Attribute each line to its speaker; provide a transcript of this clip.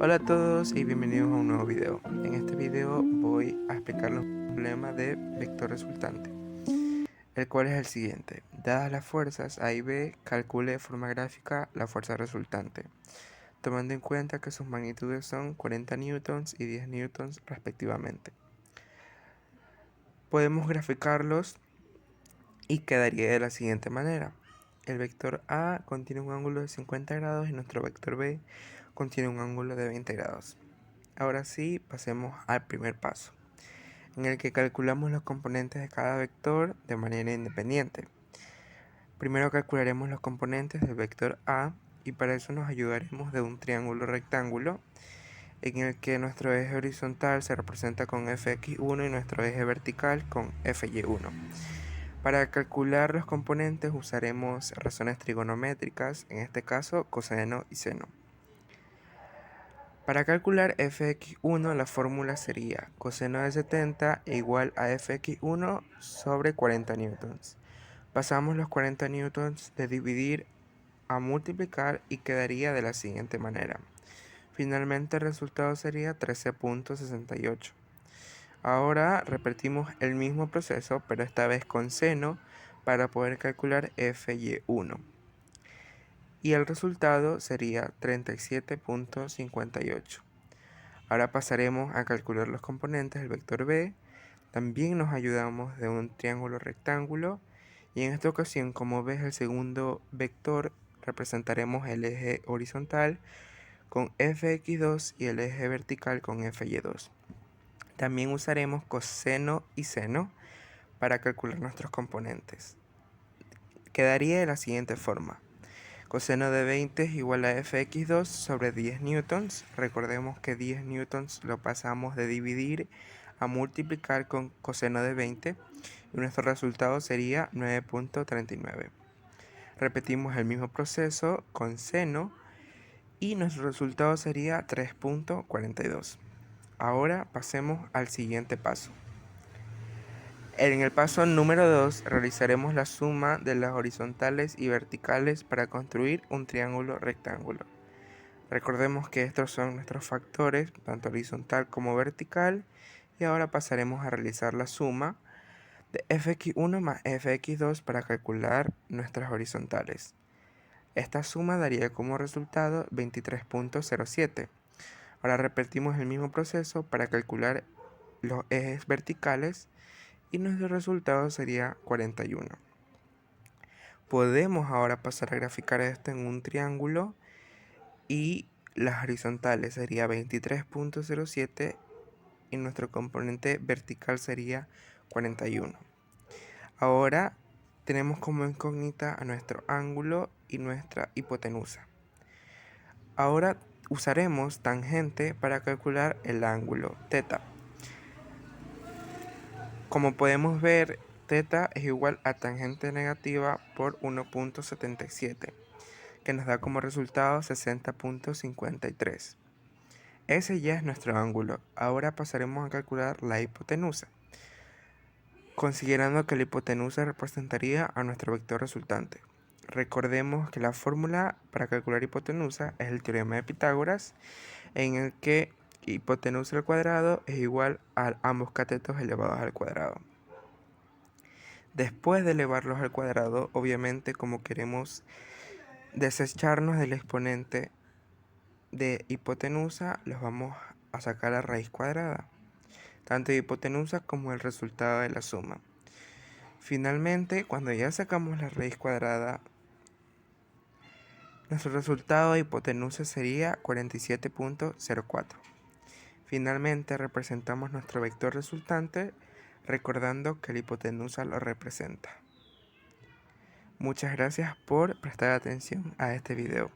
Speaker 1: Hola a todos y bienvenidos a un nuevo video. En este video voy a explicar los problemas de vector resultante, el cual es el siguiente. Dadas las fuerzas A y B, calcule de forma gráfica la fuerza resultante, tomando en cuenta que sus magnitudes son 40 newtons y 10 newtons respectivamente. Podemos graficarlos y quedaría de la siguiente manera. El vector A contiene un ángulo de 50 grados y nuestro vector B contiene un ángulo de 20 grados. Ahora sí, pasemos al primer paso, en el que calculamos los componentes de cada vector de manera independiente. Primero calcularemos los componentes del vector A y para eso nos ayudaremos de un triángulo rectángulo en el que nuestro eje horizontal se representa con fx1 y nuestro eje vertical con fy1. Para calcular los componentes usaremos razones trigonométricas, en este caso coseno y seno. Para calcular fx1 la fórmula sería coseno de 70 igual a fx1 sobre 40 newtons. Pasamos los 40 newtons de dividir a multiplicar y quedaría de la siguiente manera. Finalmente el resultado sería 13.68. Ahora repetimos el mismo proceso, pero esta vez con seno, para poder calcular fy1. Y el resultado sería 37.58. Ahora pasaremos a calcular los componentes del vector B. También nos ayudamos de un triángulo rectángulo. Y en esta ocasión, como ves, el segundo vector representaremos el eje horizontal con fx2 y el eje vertical con fy2. También usaremos coseno y seno para calcular nuestros componentes. Quedaría de la siguiente forma. Coseno de 20 es igual a fx2 sobre 10 newtons. Recordemos que 10 newtons lo pasamos de dividir a multiplicar con coseno de 20 y nuestro resultado sería 9.39. Repetimos el mismo proceso con seno y nuestro resultado sería 3.42. Ahora pasemos al siguiente paso. En el paso número 2 realizaremos la suma de las horizontales y verticales para construir un triángulo rectángulo. Recordemos que estos son nuestros factores, tanto horizontal como vertical, y ahora pasaremos a realizar la suma de fx1 más fx2 para calcular nuestras horizontales. Esta suma daría como resultado 23.07. Ahora repetimos el mismo proceso para calcular los ejes verticales y nuestro resultado sería 41. Podemos ahora pasar a graficar esto en un triángulo y las horizontales sería 23.07 y nuestro componente vertical sería 41. Ahora tenemos como incógnita a nuestro ángulo y nuestra hipotenusa. Ahora usaremos tangente para calcular el ángulo θ. Como podemos ver, θ es igual a tangente negativa por 1.77, que nos da como resultado 60.53. Ese ya es nuestro ángulo. Ahora pasaremos a calcular la hipotenusa, considerando que la hipotenusa representaría a nuestro vector resultante. Recordemos que la fórmula para calcular hipotenusa es el teorema de Pitágoras, en el que hipotenusa al cuadrado es igual a ambos catetos elevados al cuadrado. Después de elevarlos al cuadrado, obviamente como queremos desecharnos del exponente de hipotenusa, los vamos a sacar a raíz cuadrada, tanto de hipotenusa como el resultado de la suma. Finalmente, cuando ya sacamos la raíz cuadrada, nuestro resultado de hipotenusa sería 47.04. Finalmente representamos nuestro vector resultante, recordando que la hipotenusa lo representa. Muchas gracias por prestar atención a este video.